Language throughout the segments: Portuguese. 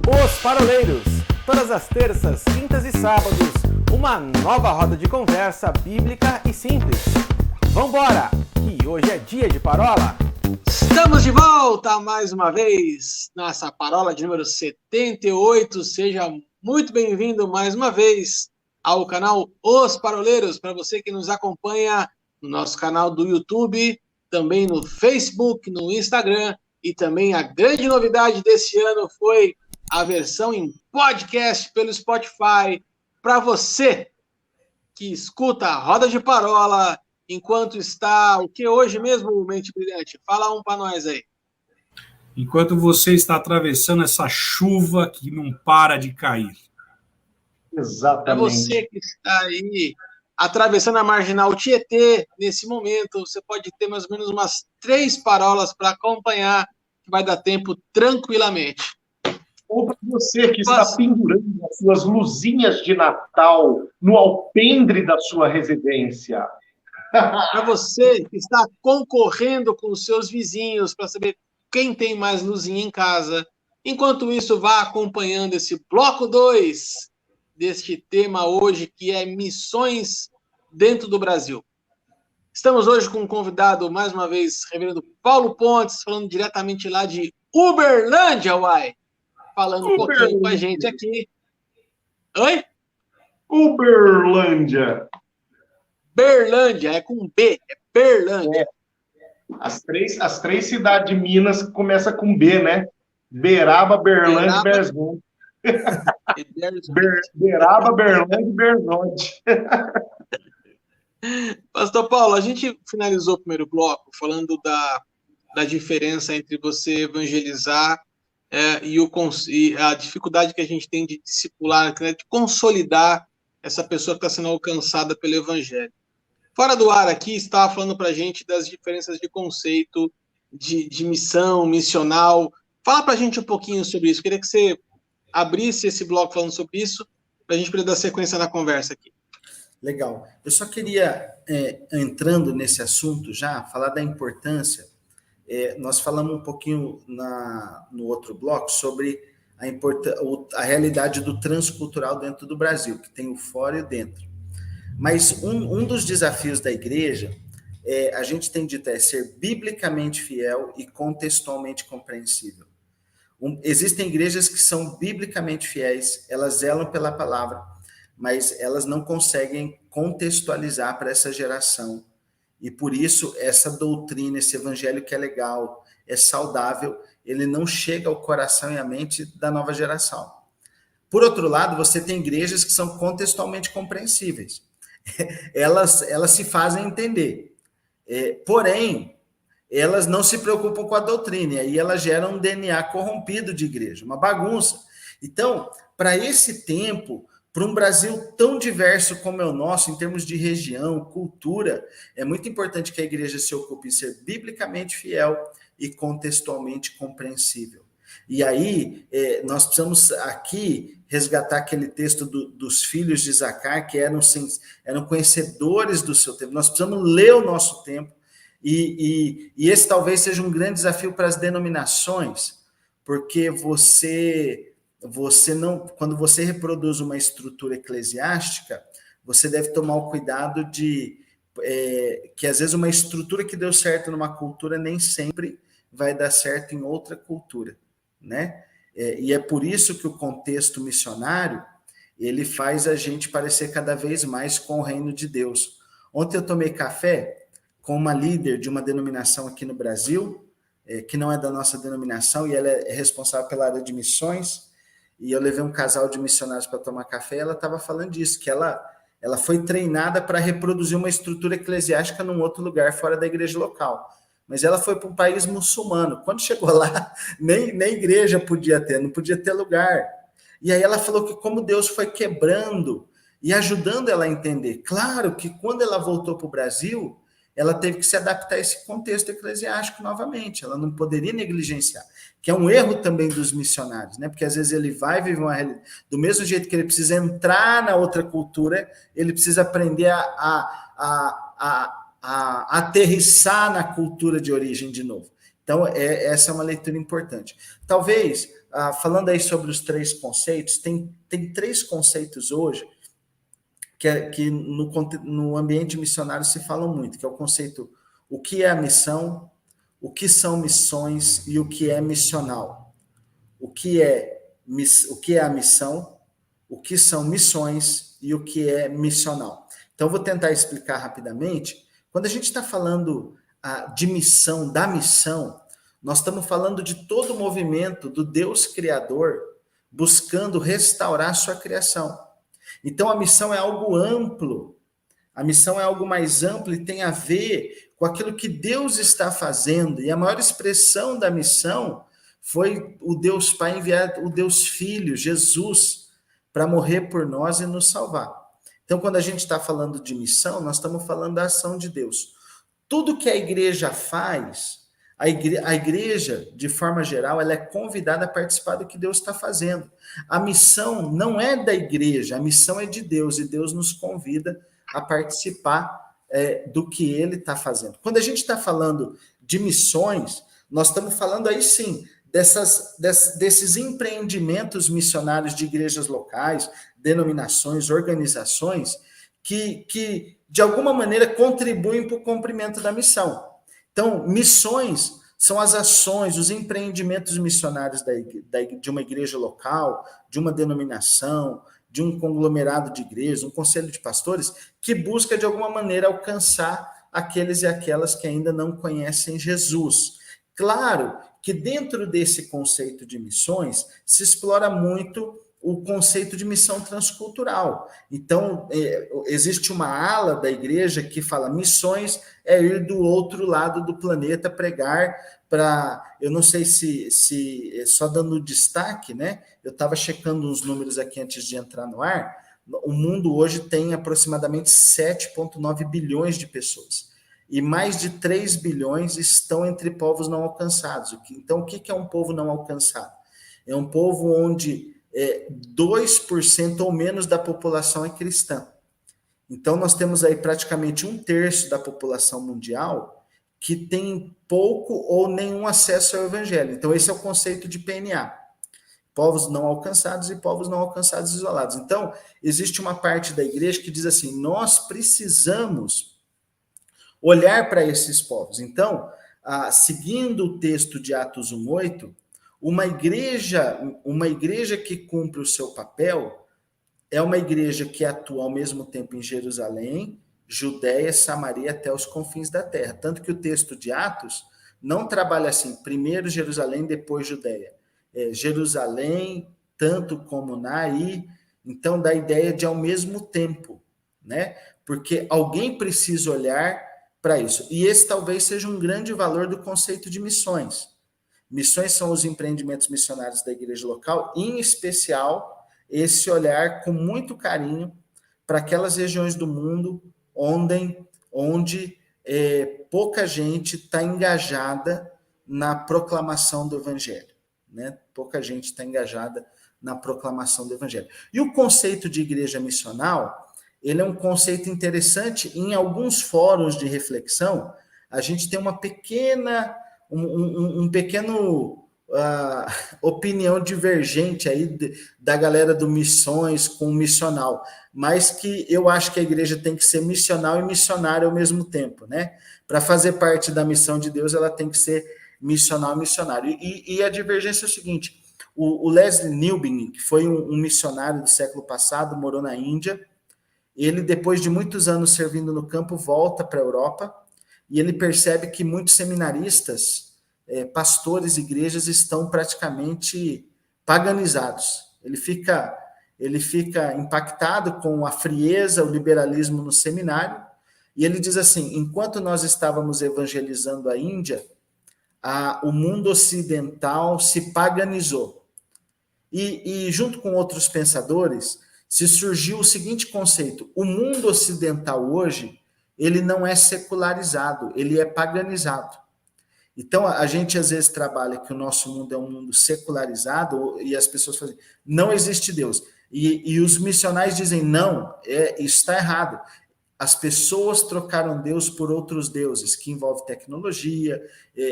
Os Paroleiros, todas as terças, quintas e sábados, uma nova roda de conversa bíblica e simples. Vambora, que hoje é dia de parola. Estamos de volta mais uma vez, nossa parola de número 78. Seja muito bem-vindo mais uma vez ao canal Os Paroleiros, para você que nos acompanha no nosso canal do YouTube, também no Facebook, no Instagram, e também a grande novidade desse ano foi a versão em podcast pelo Spotify, para você que escuta a Roda de Parola enquanto está, o que hoje mesmo, Mente Brilhante? Fala um para nós aí. Enquanto você está atravessando essa chuva que não para de cair. Exatamente. Para você que está aí atravessando a Marginal Tietê, nesse momento, você pode ter mais ou menos umas 3 parolas para acompanhar, que vai dar tempo tranquilamente. Ou para você que está pendurando as suas luzinhas de Natal no alpendre da sua residência. Para você que está concorrendo com os seus vizinhos para saber quem tem mais luzinha em casa. Enquanto isso, vá acompanhando esse bloco 2 deste tema hoje, que é missões dentro do Brasil. Estamos hoje com um convidado, mais uma vez, reverendo Paulo Pontes, falando diretamente lá de Uberlândia, uai. Falando um pouquinho com a gente aqui. Oi? Uberlândia. Berlândia, é com B, é Berlândia. É. As três cidades de Minas começam com B, né? Beraba, Berlândia e Berzonte. Beraba, Berlândia e Berzonte. Pastor Paulo, a gente finalizou o primeiro bloco falando da diferença entre você evangelizar e a dificuldade que a gente tem de discipular, de consolidar essa pessoa que está sendo alcançada pelo evangelho. Fora do ar aqui, estava falando para a gente das diferenças de conceito, de missão, missional. Fala para a gente um pouquinho sobre isso. Queria que você abrisse esse bloco falando sobre isso, para a gente poder dar sequência na conversa aqui. Legal. Eu só queria, entrando nesse assunto já, falar da importância. Nós falamos um pouquinho no outro bloco sobre a realidade do transcultural dentro do Brasil, que tem o fora e o dentro. Mas um dos desafios da igreja, a gente tem dito, é ser biblicamente fiel e contextualmente compreensível. Existem igrejas que são biblicamente fiéis, elas zelam pela palavra, mas elas não conseguem contextualizar para essa geração. E por isso, essa doutrina, esse evangelho que é legal, é saudável, ele não chega ao coração e à mente da nova geração. Por outro lado, você tem igrejas que são contextualmente compreensíveis. Elas se fazem entender. Porém, elas não se preocupam com a doutrina, e aí elas geram um DNA corrompido de igreja, uma bagunça. Então, para esse tempo, para um Brasil tão diverso como é o nosso, em termos de região, cultura, é muito importante que a igreja se ocupe em ser biblicamente fiel e contextualmente compreensível. E aí, nós precisamos aqui resgatar aquele texto dos filhos de Zacar, que eram conhecedores do seu tempo. Nós precisamos ler o nosso tempo, e esse talvez seja um grande desafio para as denominações, porque quando você reproduz uma estrutura eclesiástica, você deve tomar o cuidado de que às vezes uma estrutura que deu certo numa cultura nem sempre vai dar certo em outra cultura, né? E é por isso que o contexto missionário, ele faz a gente parecer cada vez mais com o reino de Deus. Ontem eu tomei café com uma líder de uma denominação aqui no Brasil, que não é da nossa denominação, e ela é responsável pela área de missões, e eu levei um casal de missionários para tomar café, e ela estava falando disso, que ela foi treinada para reproduzir uma estrutura eclesiástica num outro lugar, fora da igreja local. Mas ela foi para um país muçulmano. Quando chegou lá, nem igreja podia ter, não podia ter lugar. E aí ela falou que como Deus foi quebrando e ajudando ela a entender. Claro que quando ela voltou para o Brasil, ela teve que se adaptar a esse contexto eclesiástico novamente. Ela não poderia negligenciar, que é um erro também dos missionários, né? Porque às vezes ele vai viver uma realidade. Do mesmo jeito que ele precisa entrar na outra cultura, ele precisa aprender a aterrissar na cultura de origem de novo. Então, essa é uma leitura importante. Talvez, falando aí sobre os 3 conceitos, tem 3 conceitos hoje que no ambiente missionário se falam muito, que é o conceito, o que é a missão, o que são missões e o que é missional. O que é a missão, o que são missões e o que é missional. Então, vou tentar explicar rapidamente. Quando a gente está falando de missão, da missão, nós estamos falando de todo o movimento do Deus Criador buscando restaurar a sua criação. Então, a missão é algo amplo. A missão é algo mais amplo e tem a ver com aquilo que Deus está fazendo. E a maior expressão da missão foi o Deus Pai enviar o Deus Filho, Jesus, para morrer por nós e nos salvar. Então, quando a gente está falando de missão, nós estamos falando da ação de Deus. Tudo que a igreja faz, a igreja, de forma geral, ela é convidada a participar do que Deus está fazendo. A missão não é da igreja, a missão é de Deus, e Deus nos convida a participar do que Ele está fazendo. Quando a gente está falando de missões, nós estamos falando aí sim, desses empreendimentos missionários de igrejas locais, denominações, organizações, que de alguma maneira contribuem para o cumprimento da missão. Então, missões são as ações, os empreendimentos missionários de uma igreja local, de uma denominação, de um conglomerado de igrejas, um conselho de pastores, que busca de alguma maneira alcançar aqueles e aquelas que ainda não conhecem Jesus. Claro que dentro desse conceito de missões se explora muito o conceito de missão transcultural. Então, existe uma ala da igreja que fala missões é ir do outro lado do planeta pregar para, eu não sei se só dando destaque, né? Eu estava checando uns números aqui antes de entrar no ar. O mundo hoje tem aproximadamente 7,9 bilhões de pessoas. E mais de 3 bilhões estão entre povos não alcançados. Então, o que é um povo não alcançado? É um povo onde 2% ou menos da população é cristã. Então, nós temos aí praticamente 1/3 da população mundial que tem pouco ou nenhum acesso ao evangelho. Então, esse é o conceito de PNA. Povos não alcançados e povos não alcançados isolados. Então, existe uma parte da igreja que diz assim, nós precisamos olhar para esses povos. Então, seguindo o texto de Atos 1:8, uma igreja que cumpre o seu papel é uma igreja que atua ao mesmo tempo em Jerusalém, Judéia, Samaria, até os confins da terra. Tanto que o texto de Atos não trabalha assim, primeiro Jerusalém, depois Judéia. Jerusalém, tanto como Naí, então dá a ideia de ao mesmo tempo, né? Porque alguém precisa olhar para isso. E esse talvez seja um grande valor do conceito de missões. Missões são os empreendimentos missionários da igreja local, em especial esse olhar com muito carinho para aquelas regiões do mundo onde pouca gente está engajada na proclamação do evangelho, né? Pouca gente está engajada na proclamação do evangelho. E o conceito de igreja missional, ele é um conceito interessante. Em alguns fóruns de reflexão, a gente tem uma pequena opinião divergente aí da galera do missões com missional, mas que eu acho que a igreja tem que ser missional e missionária ao mesmo tempo, né? Para fazer parte da missão de Deus, ela tem que ser missional e missionário. E a divergência é o seguinte, o Leslie Newbigin, que foi um missionário do século passado, morou na Índia, ele, depois de muitos anos servindo no campo, volta para a Europa, e ele percebe que muitos seminaristas, pastores, igrejas, estão praticamente paganizados. Ele fica impactado com a frieza, o liberalismo no seminário, e ele diz assim, enquanto nós estávamos evangelizando a Índia, o mundo ocidental se paganizou. E junto com outros pensadores, se surgiu o seguinte conceito, o mundo ocidental hoje, ele não é secularizado, ele é paganizado. Então, a gente às vezes trabalha que o nosso mundo é um mundo secularizado e as pessoas fazem, não existe Deus. E os missionários dizem, não, isso está errado. as pessoas trocaram Deus por outros deuses, que envolve tecnologia,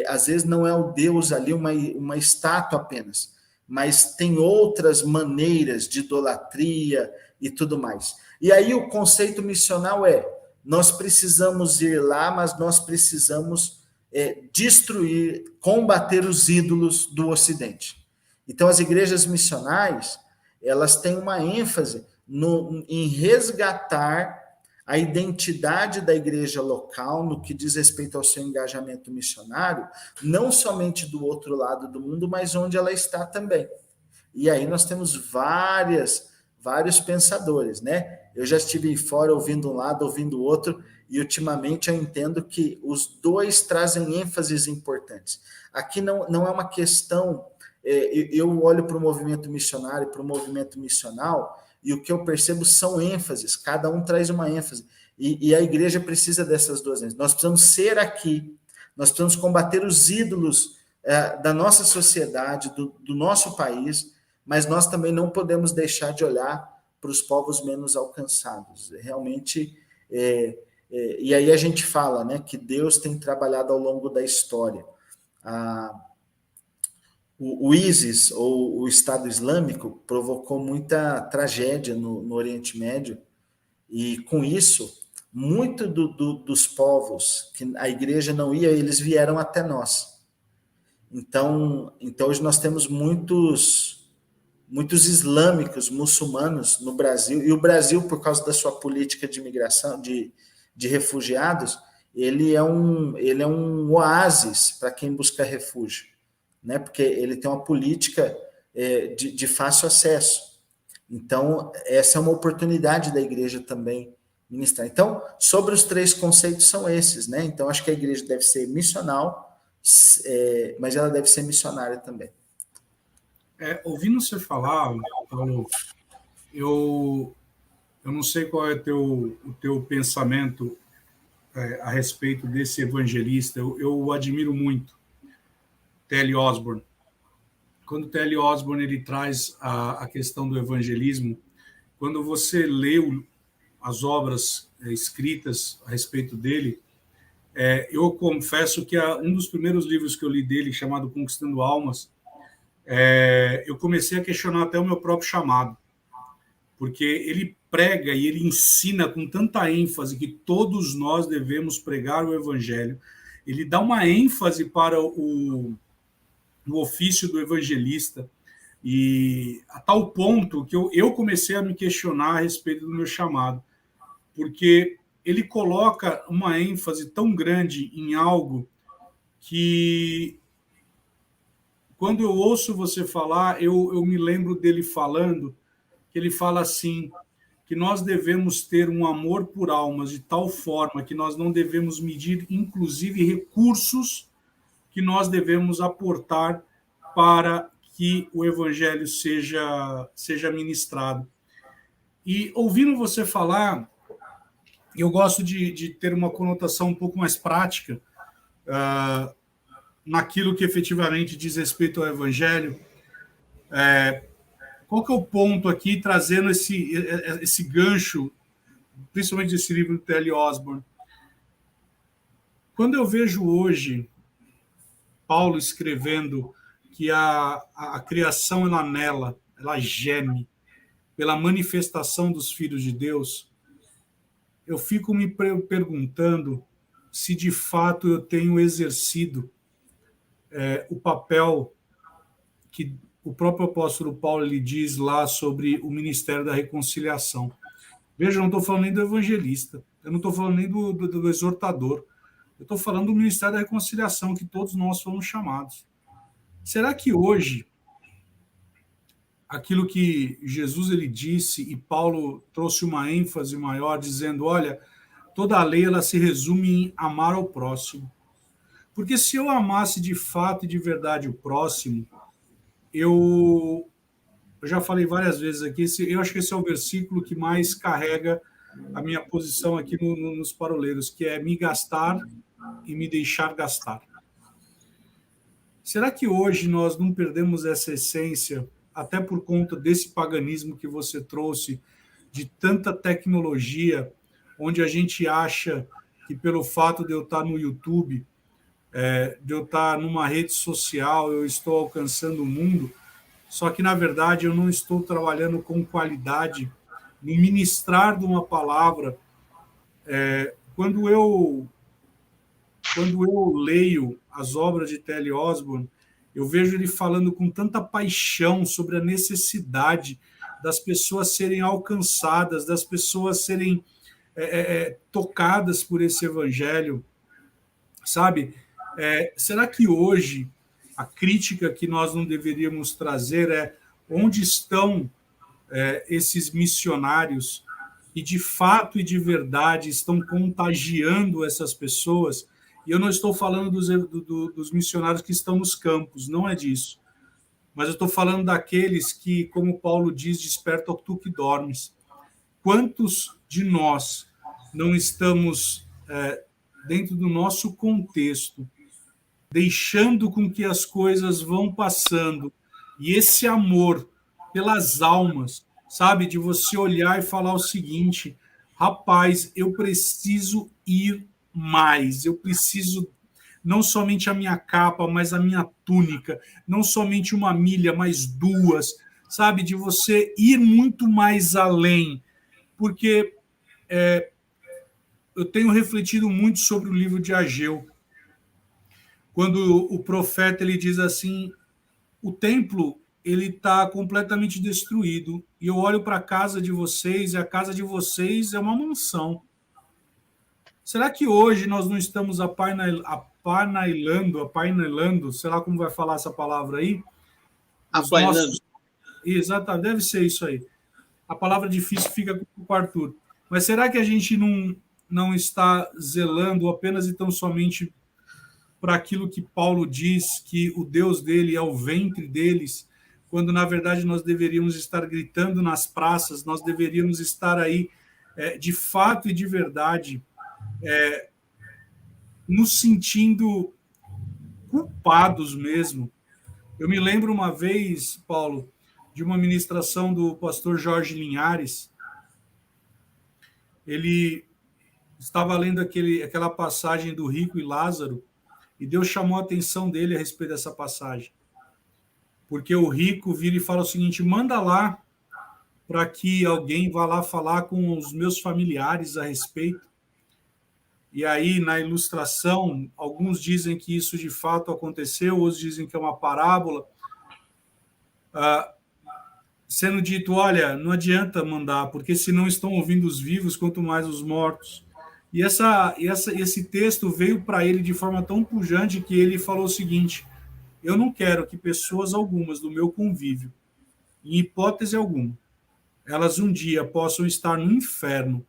às vezes não é o Deus ali uma estátua apenas, mas tem outras maneiras de idolatria e tudo mais. E aí o conceito missional nós precisamos ir lá, mas nós precisamos destruir, combater os ídolos do Ocidente. Então, as igrejas missionais, elas têm uma ênfase em resgatar a identidade da igreja local no que diz respeito ao seu engajamento missionário, não somente do outro lado do mundo, mas onde ela está também. E aí nós temos vários pensadores, né? Eu já estive fora ouvindo um lado, ouvindo o outro, e ultimamente eu entendo que os dois trazem ênfases importantes. Aqui não é uma questão... Eu olho para o movimento missionário, para o movimento missional, e o que eu percebo são ênfases, cada um traz uma ênfase, e a igreja precisa dessas duas ênfases. Nós precisamos ser aqui, nós precisamos combater os ídolos da nossa sociedade, do nosso país, mas nós também não podemos deixar de olhar para os povos menos alcançados. Realmente, e aí a gente fala, né, que Deus tem trabalhado ao longo da história. O ISIS, ou o Estado Islâmico, provocou muita tragédia no Oriente Médio, e com isso, muito dos povos que a igreja não ia, eles vieram até nós. Então hoje nós temos muitos islâmicos, muçulmanos no Brasil, e o Brasil, por causa da sua política de imigração, de refugiados, ele é um oásis para quem busca refúgio, né? Porque ele tem uma política de fácil acesso. Então, essa é uma oportunidade da igreja também ministrar. Então, sobre os três conceitos são esses, né? Então, acho que a igreja deve ser missional, mas ela deve ser missionária também. Ouvindo você falar, Paulo, eu não sei qual é o teu pensamento a respeito desse evangelista. Eu o admiro muito, T.L. Osborne. Quando T.L. Osborne ele traz a questão do evangelismo, quando você lê as obras escritas a respeito dele, eu confesso que um dos primeiros livros que eu li dele, chamado Conquistando Almas, eu comecei a questionar até o meu próprio chamado, porque ele prega e ele ensina com tanta ênfase que todos nós devemos pregar o evangelho. Ele dá uma ênfase para o ofício do evangelista, e a tal ponto que eu comecei a me questionar a respeito do meu chamado, porque ele coloca uma ênfase tão grande em algo que, quando eu ouço você falar, eu me lembro dele falando, que ele fala assim, que nós devemos ter um amor por almas de tal forma que nós não devemos medir, inclusive, recursos que nós devemos aportar para que o evangelho seja ministrado. E ouvindo você falar, eu gosto de ter uma conotação um pouco mais prática naquilo que efetivamente diz respeito ao evangelho. Qual que é o ponto aqui, trazendo esse gancho, principalmente desse livro do T.L. Osborne? Quando eu vejo hoje Paulo escrevendo que a criação ela anela, ela geme pela manifestação dos filhos de Deus, eu fico me perguntando se de fato eu tenho exercido o papel que o próprio apóstolo Paulo ele diz lá sobre o ministério da reconciliação. Veja, eu não estou falando nem do evangelista, eu não estou falando nem do exortador, eu estou falando do ministério da reconciliação, que todos nós fomos chamados. Será que hoje, aquilo que Jesus ele disse, e Paulo trouxe uma ênfase maior, dizendo, olha, toda a lei ela se resume em amar ao próximo. Porque se eu amasse de fato e de verdade o próximo, eu já falei várias vezes aqui, eu acho que esse é o versículo que mais carrega a minha posição aqui nos paroleiros, que é me gastar e me deixar gastar. Será que hoje nós não perdemos essa essência, até por conta desse paganismo que você trouxe, de tanta tecnologia, onde a gente acha que pelo fato de eu estar no YouTube, de eu estar numa rede social, eu estou alcançando o mundo, só que, na verdade, eu não estou trabalhando com qualidade no ministrar de uma palavra. Quando eu leio as obras de T.L. Osborne, eu vejo ele falando com tanta paixão sobre a necessidade das pessoas serem alcançadas, das pessoas serem tocadas por esse evangelho, sabe? Será que hoje a crítica que nós não deveríamos trazer é onde estão esses missionários que de fato e de verdade estão contagiando essas pessoas? E eu não estou falando dos missionários que estão nos campos, não é disso. Mas eu estou falando daqueles que, como Paulo diz, desperta tu que dormes. Quantos de nós não estamos, dentro do nosso contexto, deixando com que as coisas vão passando, e esse amor pelas almas, sabe, de você olhar e falar o seguinte: rapaz, eu preciso ir mais, eu preciso não somente a minha capa, mas a minha túnica, não somente uma milha, mas duas, sabe, de você ir muito mais além, porque eu tenho refletido muito sobre o livro de Ageu, quando o profeta ele diz assim: o templo ele está completamente destruído, e eu olho para a casa de vocês, e a casa de vocês é uma mansão. Será que hoje nós não estamos apainelando, sei lá como vai falar essa palavra aí? Apainelando. Exatamente, deve ser isso aí. A palavra difícil fica com o Arthur. Mas será que a gente não está zelando apenas e tão somente para aquilo que Paulo diz, que o Deus dele é o ventre deles, quando na verdade nós deveríamos estar gritando nas praças, nós deveríamos estar aí de fato e de verdade nos sentindo culpados mesmo. Eu me lembro uma vez, Paulo, de uma ministração do pastor Jorge Linhares. Ele estava lendo aquela passagem do rico e Lázaro, e Deus chamou a atenção dele a respeito dessa passagem. Porque o rico vira e fala o seguinte: manda lá para que alguém vá lá falar com os meus familiares a respeito. E aí, na ilustração, alguns dizem que isso de fato aconteceu, outros dizem que é uma parábola. Sendo dito: olha, não adianta mandar, porque se não estão ouvindo os vivos, quanto mais os mortos. E esse texto veio para ele de forma tão pujante que ele falou o seguinte: eu não quero que pessoas algumas do meu convívio, em hipótese alguma, elas um dia possam estar no inferno,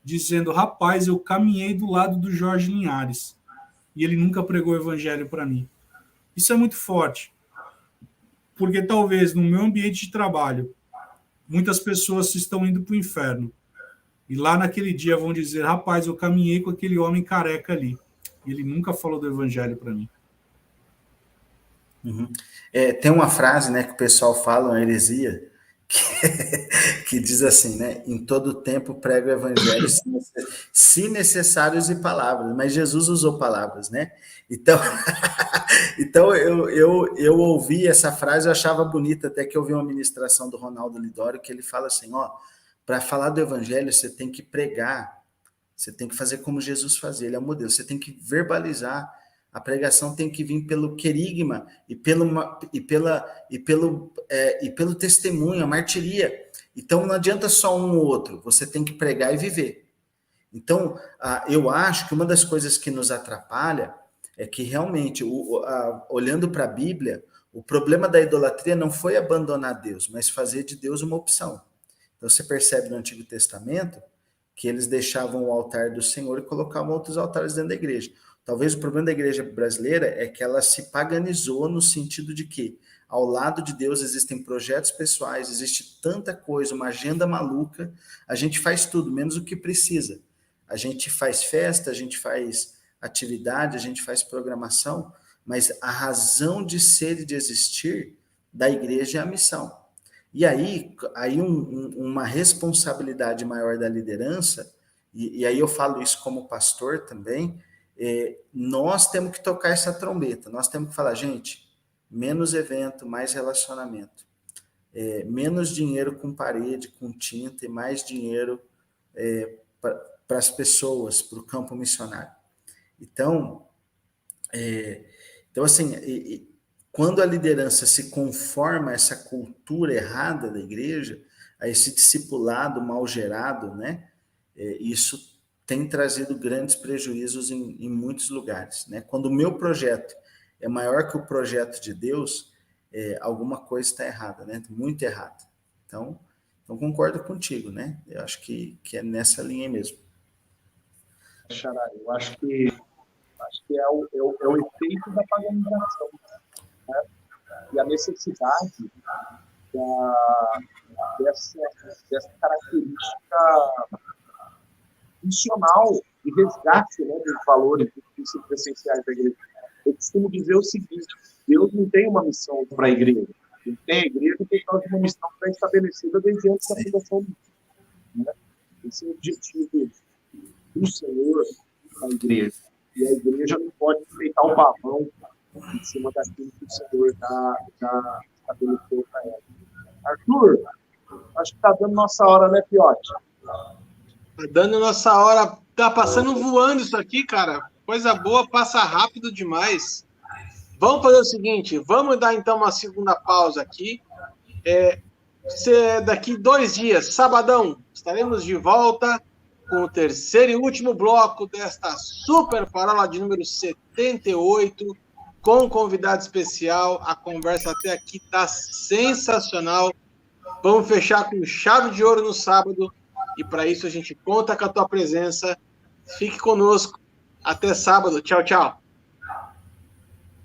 dizendo: rapaz, eu caminhei do lado do Jorge Linhares, e ele nunca pregou o evangelho para mim. Isso é muito forte, porque talvez no meu ambiente de trabalho, muitas pessoas estão indo para o inferno, e lá naquele dia vão dizer: rapaz, eu caminhei com aquele homem careca ali, e ele nunca falou do evangelho para mim. Uhum. Tem uma frase, né, que o pessoal fala, uma heresia, que diz assim, né: em todo tempo prego o evangelho, se necessário use palavras, mas Jesus usou palavras, né? Então, então eu ouvi essa frase, eu achava bonita, até que eu vi uma ministração do Ronaldo Lidório, que ele fala assim: para falar do evangelho, você tem que pregar, você tem que fazer como Jesus fazia, ele é o modelo, você tem que verbalizar. A pregação tem que vir pelo querigma e pelo testemunho, a martiria. Então, não adianta só um ou outro, você tem que pregar e viver. Então, eu acho que uma das coisas que nos atrapalha é que realmente, olhando para a Bíblia, o problema da idolatria não foi abandonar Deus, mas fazer de Deus uma opção. Então, você percebe no Antigo Testamento que eles deixavam o altar do Senhor e colocavam outros altares dentro da igreja. Talvez o problema da igreja brasileira é que ela se paganizou no sentido de que, ao lado de Deus, existem projetos pessoais, existe tanta coisa, uma agenda maluca, a gente faz tudo, menos o que precisa. A gente faz festa, a gente faz atividade, a gente faz programação, mas a razão de ser e de existir da igreja é a missão. E aí uma responsabilidade maior da liderança e aí eu falo isso como pastor também, nós temos que tocar essa trombeta, nós temos que falar, gente, menos evento, mais relacionamento, menos dinheiro com parede, com tinta, e mais dinheiro para as pessoas, para o campo missionário. Então, assim, quando a liderança se conforma a essa cultura errada da igreja, a esse discipulado mal gerado, né, isso tem trazido grandes prejuízos em muitos lugares, né? Quando o meu projeto é maior que o projeto de Deus, alguma coisa está errada, né? Muito errada. Então concordo contigo, né? Eu acho que é nessa linha mesmo. Xará, eu acho que é o efeito da paganização, né? E a necessidade dessa característica funcional e resgate, né, dos valores, dos princípios essenciais da igreja. Eu costumo dizer o seguinte: Deus não tem uma missão para a igreja. Ele tem a igreja por causa de uma missão que está estabelecida desde antes da fundação do mundo, né? Esse é o objetivo do Senhor na igreja. E a igreja não pode enfeitar o pavão em cima daquilo que o Senhor já estabeleceu para ela. Arthur, acho que está dando nossa hora, né, Piotti? Tá dando nossa hora. Tá passando voando isso aqui, cara. Coisa boa, passa rápido demais. Vamos fazer o seguinte, vamos dar então uma segunda pausa aqui. Daqui 2 dias, sabadão, estaremos de volta com o terceiro e último bloco desta super parola de número 78, com um convidado especial. A conversa até aqui tá sensacional. Vamos fechar com chave de ouro no sábado. E para isso a gente conta com a tua presença. Fique conosco. Até sábado. Tchau, tchau.